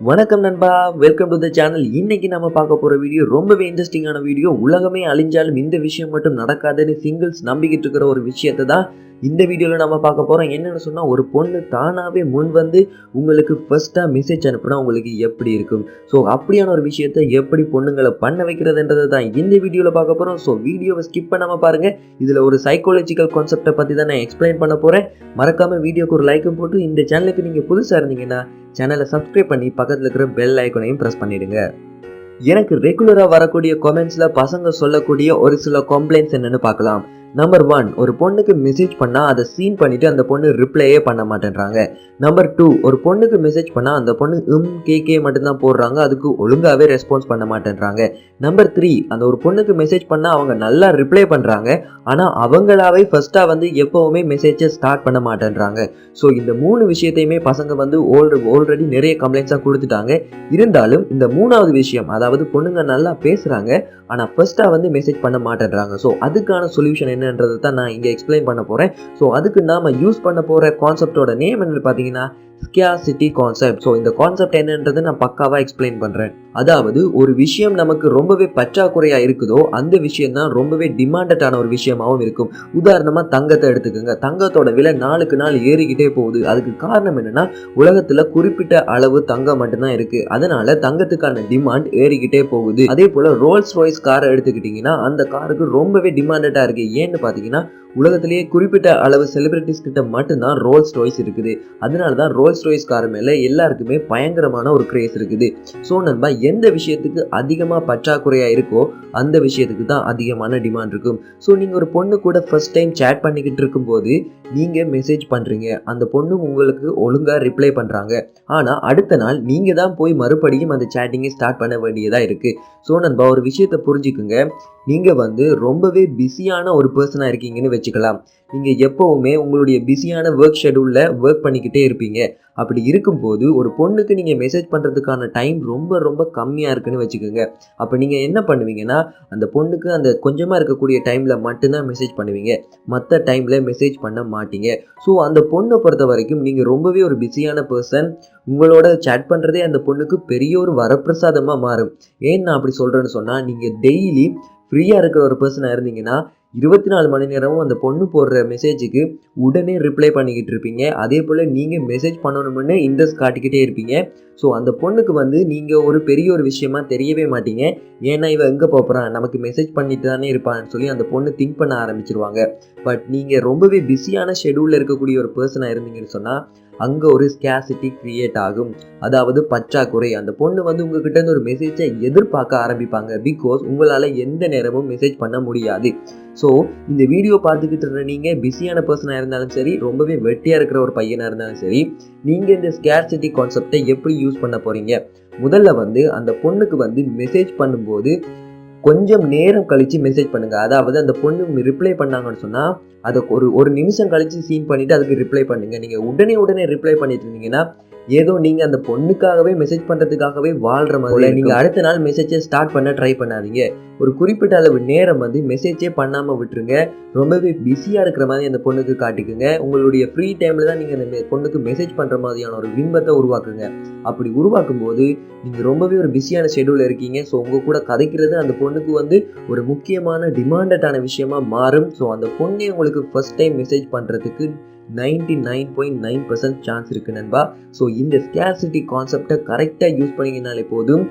வணக்கம் நண்பா, welcome to the channel. இன்னைக்கு நம்ம பார்க்க போற வீடியோ ரொம்பவே இன்ட்ரெஸ்டிங்கான வீடியோ. உலகமே அழிஞ்சாலும் இந்த விஷயம் மட்டும் நடக்காதுன்னு சிங்கிள்ஸ் நம்பிக்கிட்டு இருக்கிற ஒரு விஷயத்தை தான் இந்த வீடியோவில் நம்ம பார்க்க போகிறோம். என்னென்னு சொன்னால், ஒரு பொண்ணு தானாகவே முன் வந்து உங்களுக்கு ஃபர்ஸ்ட்டாக மெசேஜ் அனுப்புனா உங்களுக்கு எப்படி இருக்கும்? ஸோ அப்படியான ஒரு விஷயத்தை எப்படி பொண்ணுங்களை பண்ண வைக்கிறதுன்றதை தான் இந்த வீடியோவில் பார்க்க போகிறோம். ஸோ வீடியோவை ஸ்கிப் பண்ணாமல் பாருங்கள். இதில் ஒரு சைக்காலஜிக்கல் கான்செப்டை பற்றி தான் நான் எக்ஸ்பிளைன் பண்ண போகிறேன். மறக்காமல் வீடியோக்கு ஒரு லைக்கும் போட்டு, இந்த சேனலுக்கு நீங்கள் புதுசாக இருந்தீங்கன்னா சேனலை சப்ஸ்கிரைப் பண்ணி பக்கத்தில் இருக்கிற பெல் ஐக்கனையும் ப்ரெஸ் பண்ணிடுங்க. எனக்கு ரெகுலராக வரக்கூடிய கமெண்ட்ஸில் பசங்க சொல்லக்கூடிய ஒரு சில கம்ப்ளைண்ட்ஸ் என்னென்னு பார்க்கலாம். நம்பர் 1, ஒரு பொண்ணுக்கு மெசேஜ் பண்ணால் அதை சீன் பண்ணிவிட்டு அந்த பொண்ணு ரிப்ளையே பண்ண மாட்டேன்றாங்க. நம்பர் 2, ஒரு பொண்ணுக்கு மெசேஜ் பண்ணால் அந்த பொண்ணு கேகே மட்டும்தான் போடுறாங்க, அதுக்கு ஒழுங்காகவே ரெஸ்பான்ஸ் பண்ண மாட்டேன்றாங்க. நம்பர் 3, அந்த ஒரு பொண்ணுக்கு மெசேஜ் பண்ணால் அவங்க நல்லா ரிப்ளை பண்ணுறாங்க, ஆனால் அவங்களாவே ஃபர்ஸ்ட்டாக வந்து எப்போவுமே மெசேஜை ஸ்டார்ட் பண்ண மாட்டேன்றாங்க. ஸோ இந்த 3 விஷயத்தையுமே பசங்க வந்து ஆல்ரெடி நிறைய கம்ப்ளைண்ட்ஸாக கொடுத்துட்டாங்க. இருந்தாலும் இந்த 3வது விஷயம், அதாவது பொண்ணுங்க நல்லா பேசுகிறாங்க ஆனால் ஃபர்ஸ்ட்டாக வந்து மெசேஜ் பண்ண மாட்டேன்றாங்க. ஸோ அதுக்கான சொல்யூஷன் என்னன்றது தான் நான் இங்கே எக்ஸ்பிளைன் பண்ண போகிறேன். ஸோ அதுக்கு நாம் யூஸ் பண்ண போகிற கான்செப்டோட நேம் என்னன்னு பார்த்தீங்கன்னா ஸ்கேர்சிட்டி கான்செப்ட். ஸோ இந்த கான்செப்ட் என்னன்றதை நான் பக்காவாக எக்ஸ்பிளைன் பண்ணுறேன். அதாவது ஒரு விஷயம் நமக்கு ரொம்பவே பற்றாக்குறையாக இருக்குதோ அந்த விஷயம் தான் ரொம்பவே டிமாண்டடான ஒரு விஷயமாகவும் இருக்கும். உதாரணமாக தங்கத்தை எடுத்துக்கோங்க. தங்கத்தோட விலை நாளுக்கு நாள் ஏறிக்கிட்டே போகுது. அதுக்கு காரணம் என்னென்னா, உலகத்தில் குறிப்பிட்ட அளவு தங்கம் மட்டும்தான் இருக்குது. அதனால தங்கத்துக்கான டிமாண்ட் ஏறிக்கிட்டே போகுது. அதே போல் ரோல்ஸ் ராய்ஸ் காரை எடுத்துக்கிட்டிங்கன்னா அந்த காருக்கு ரொம்பவே டிமாண்டடாக இருக்குது. ஏன்னு பார்த்தீங்கன்னா, உலகத்திலேயே குறிப்பிட்ட அளவு செலிபிரிட்டிஸ் கிட்ட மட்டும்தான் ரோல்ஸ் ராய்ஸ் இருக்குது. அதனால தான் ரோல்ஸ் ராய்ஸ் கார் மேலே எல்லாருக்குமே பயங்கரமான ஒரு கிரேஸ் இருக்குது. ஸோ நம்ம எந்த விஷயத்துக்கு அதிகமாக பற்றாக்குறையாக இருக்கோ அந்த விஷயத்துக்கு தான் அதிகமான டிமாண்ட் இருக்கும். ஸோ நீங்கள் ஒரு பொண்ணு கூட ஃபர்ஸ்ட் டைம் சேட் பண்ணிக்கிட்டு இருக்கும்போது நீங்கள் மெசேஜ் பண்ணுறீங்க, அந்த பொண்ணு உங்களுக்கு ஒழுங்காக ரிப்ளை பண்ணுறாங்க. ஆனால் அடுத்த நாள் நீங்கள் தான் போய் மறுபடியும் அந்த சேட்டிங்கை ஸ்டார்ட் பண்ண வேண்டியதாக இருக்குது. ஸோ நண்பா, ஒரு விஷயத்தை புரிஞ்சுக்குங்க. நீங்கள் வந்து ரொம்பவே பிஸியான ஒரு பர்சனாக இருக்கீங்கன்னு வச்சுக்கலாம். நீங்கள் எப்போவுமே உங்களுடைய பிஸியான ஒர்க் ஷெடியூலில் ஒர்க் பண்ணிக்கிட்டே இருப்பீங்க. அப்படி இருக்கும்போது ஒரு பொண்ணுக்கு நீங்கள் மெசேஜ் பண்ணுறதுக்கான டைம் ரொம்ப ரொம்ப கம்மியாக இருக்குன்னு வச்சுக்கோங்க. அப்போ நீங்கள் என்ன பண்ணுவீங்கன்னா, அந்த பொண்ணுக்கு அந்த கொஞ்சமாக இருக்கக்கூடிய டைமில் மட்டும்தான் மெசேஜ் பண்ணுவீங்க, மற்ற டைமில் மெசேஜ் பண்ண மாட்டீங்க. ஸோ அந்த பொண்ணை பொறுத்த வரைக்கும் நீங்கள் ரொம்பவே ஒரு பிஸியான பர்சன். உங்களோட சேட் பண்ணுறதே அந்த பொண்ணுக்கு பெரிய ஒரு வரப்பிரசாதமாக மாறும். ஏன் நான் அப்படி சொல்கிறேன்னு சொன்னால், நீங்கள் டெய்லி ஃப்ரீயாக இருக்கிற ஒரு பர்சனாக இருந்தீங்கன்னா 24 மணி நேரமும் அந்த பொண்ணு போடுற மெசேஜுக்கு உடனே ரிப்ளை பண்ணிக்கிட்டு இருப்பீங்க. அதே போல் நீங்கள் மெசேஜ் பண்ணணும்னு இன்ட்ரெஸ்ட் காட்டிக்கிட்டே இருப்பீங்க. ஸோ அந்த பொண்ணுக்கு வந்து நீங்கள் ஒரு பெரிய ஒரு விஷயமா தெரியவே மாட்டீங்க. ஏன்னா இவன் எங்கே போகிறான், நமக்கு மெசேஜ் பண்ணிட்டு தானே இருப்பான்னு சொல்லி அந்த பொண்ணு திங்க் பண்ண ஆரம்பிச்சிருவாங்க. பட் நீங்கள் ரொம்பவே பிஸியான ஷெடியூலில் இருக்கக்கூடிய ஒரு பர்சனாக இருந்தீங்கன்னு சொன்னால் அங்கே ஒரு ஸ்கேர்சிட்டி கிரியேட் ஆகும். அதாவது பற்றாக்குறை. அந்த பொண்ணு வந்து உங்ககிட்ட இருந்து ஒரு மெசேஜை எதிர்பார்க்க ஆரம்பிப்பாங்க. பிகாஸ் உங்களால் எந்த நேரமும் மெசேஜ் பண்ண முடியாது. ஸோ இந்த வீடியோ பார்த்துக்கிட்டு இருந்த நீங்கள் பிஸியான பர்சனாக இருந்தாலும் சரி, ரொம்பவே வெட்டியாக இருக்கிற ஒரு பையனாக இருந்தாலும் சரி, நீங்கள் இந்த ஸ்கேர்சிட்டி கான்செப்டை எப்படி யூஸ் பண்ண போகிறீங்க? முதல்ல வந்து அந்த பொண்ணுக்கு வந்து மெசேஜ் பண்ணும்போது கொஞ்சம் நேரம் கழித்து மெசேஜ் பண்ணுங்கள். அதாவது அந்த பொண்ணு ரிப்ளை பண்ணாங்கன்னு சொன்னால் அதை ஒரு நிமிஷம் கழித்து சீன் பண்ணிவிட்டு அதுக்கு ரிப்ளை பண்ணுங்கள். நீங்கள் உடனே ரிப்ளை பண்ணிட்டு இருந்தீங்கன்னா ஏதோ நீங்கள் அந்த பொண்ணுக்காகவே மெசேஜ் பண்ணுறதுக்காகவே வாழ்கிற மாதிரி. நீங்கள் அடுத்த நாள் மெசேஜை ஸ்டார்ட் பண்ண ட்ரை பண்ணாதீங்க. ஒரு குறிப்பிட்ட அளவு நேரம் வந்து மெசேஜே பண்ணாமல் விட்டுருங்க. ரொம்பவே பிஸியாக இருக்கிற மாதிரி அந்த பொண்ணுக்கு காட்டிக்குங்க. உங்களுடைய ஃப்ரீ டைமில் தான் நீங்கள் அந்த பொண்ணுக்கு மெசேஜ் பண்ணுற மாதிரியான ஒரு பிம்பத்தை உருவாக்குங்க. அப்படி உருவாக்கும் போது நீங்கள் ரொம்பவே ஒரு பிஸியான ஷெடியூலில் இருக்கீங்க. ஸோ உங்கள் கூட கதைக்கிறது அந்த பொண்ணுக்கு வந்து ஒரு முக்கியமான டிமாண்டடான விஷயமா மாறும். ஸோ அந்த பொண்ணே உங்களுக்கு ஃபர்ஸ்ட் டைம் மெசேஜ் பண்ணுறதுக்கு 99.9% சான்ஸ் இருக்குது நண்பா. ஸோ இந்த ஸ்கேர்சிட்டி கான்செப்டை கரெக்டாக யூஸ் பண்ணிங்கனாலே போதும்.